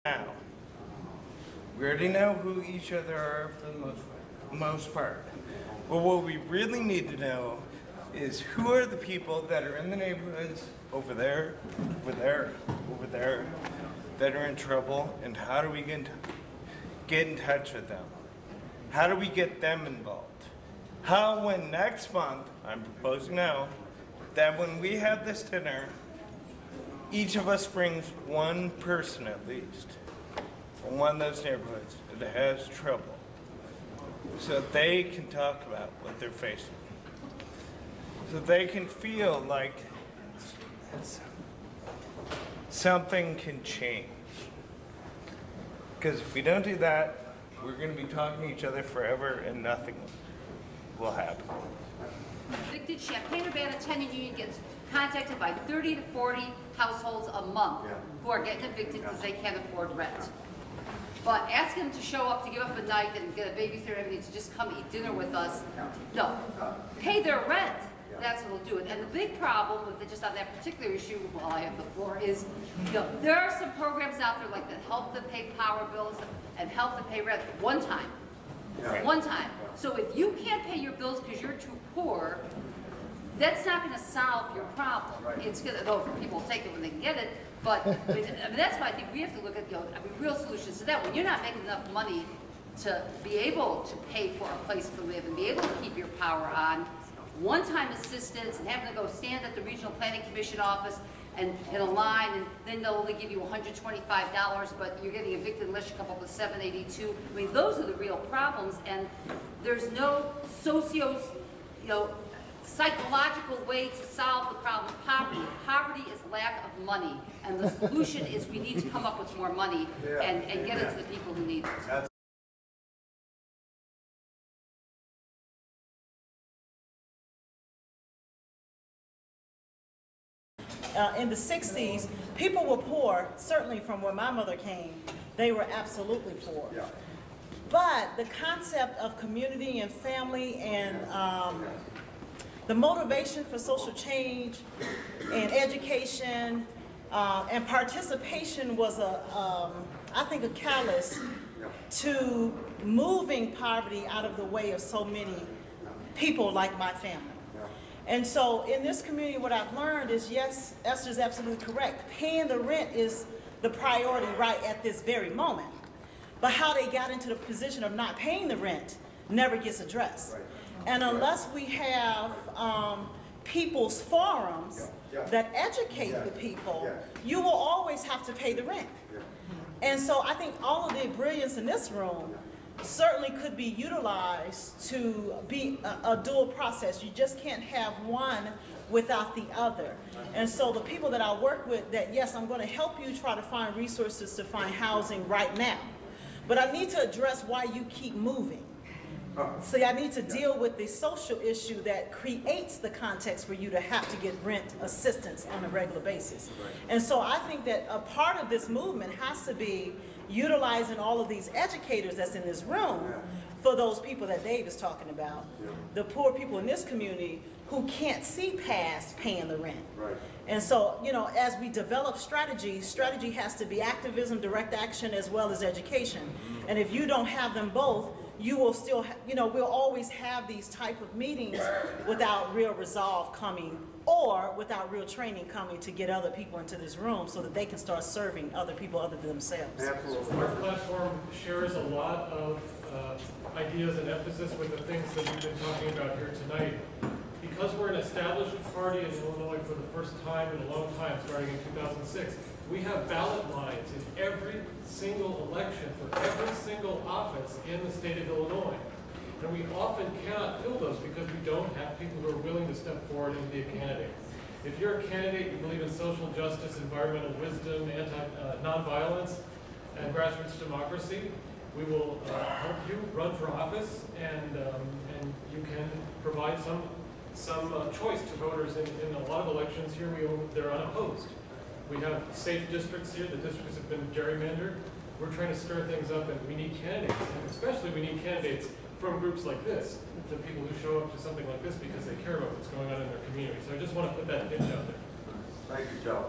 Now, we already know who each other are for the most part. But what we really need to know is who are the people that are in the neighborhoods over there, over there, that are in trouble, and how do we get in touch with them? How do we get them involved? How, when next month, I'm proposing now, that when we have this dinner, each of us brings one person at least from one of those neighborhoods that has trouble so they can talk about what they're facing. So they can feel like something can change. Because if we don't do that, we're going to be talking to each other forever and nothing will happen. Evicted Champaign-Urbana Tenant Union gets contacted by 30 to 40 households a month who are getting evicted because they can't afford rent. But ask them to show up to give up a night and get a babysitter and everything to just come eat dinner with us. No. Pay their rent. That's what will do it. And the big problem with it, just on that particular issue, while I have the floor, is there are some programs out there like that help them pay power bills and help them pay rent one time. One time. So if you can't pay your bills because you're too poor, that's not going to solve your problem. It's going to, though people take it when they can get it, but I mean, that's why I think we have to look at real solutions to that. When you're not making enough money to be able to pay for a place to live and be able to keep your power on, one-time assistance and having to go stand at the Regional Planning Commission office and in a line, and then they'll only give you $125, but you're getting evicted unless you come up with $782. I mean, those are the real problems, and there's no psychological way to solve the problem of poverty. Poverty is lack of money, and the solution is we need to come up with more money and get it to the people who need it. In the 60s, people were poor, certainly from where my mother came, they were absolutely poor. But the concept of community and family and the motivation for social change and education and participation was I think a catalyst to moving poverty out of the way of so many people like my family. And so in this community, what I've learned is, yes, Esther's absolutely correct. Paying the rent is the priority right at this very moment. But how they got into the position of not paying the rent never gets addressed. And unless we have people's forums that educate the people, you will always have to pay the rent. And so I think all of the brilliance in this room certainly could be utilized to be a dual process. You just can't have one without the other. And so the people that I work with, that yes, I'm going to help you try to find resources to find housing right now. But I need to address why you keep moving. So I need to deal with the social issue that creates the context for you to have to get rent assistance on a regular basis. And so I think that a part of this movement has to be utilizing all of these educators that's in this room for those people that Dave is talking about, the poor people in this community who can't see past paying the rent. And so, as we develop strategy has to be activism, direct action, as well as education. And if you don't have them both, you will still, we'll always have these type of meetings without real resolve coming, or without real training coming to get other people into this room so that they can start serving other people other than themselves. Absolutely. Our platform shares a lot of ideas and emphasis with the things that we've been talking about here tonight. Because we're an established party in Illinois for the first time in a long time, starting in 2006, we have ballot lines in every single election for every single office in the state of Illinois. And we often cannot fill those because we don't have people who are willing to step forward and be a candidate. If you're a candidate, you believe in social justice, environmental wisdom, nonviolence, and grassroots democracy, we will help you run for office, and you can provide some choice to voters in a lot of elections here. They're unopposed. We have safe districts here. The districts have been gerrymandered. We're trying to stir things up, and we need candidates, and especially we need candidates from groups like this, to people who show up to something like this because they care about what's going on in their community. So I just want to put that pitch out there. Thank you, Joe.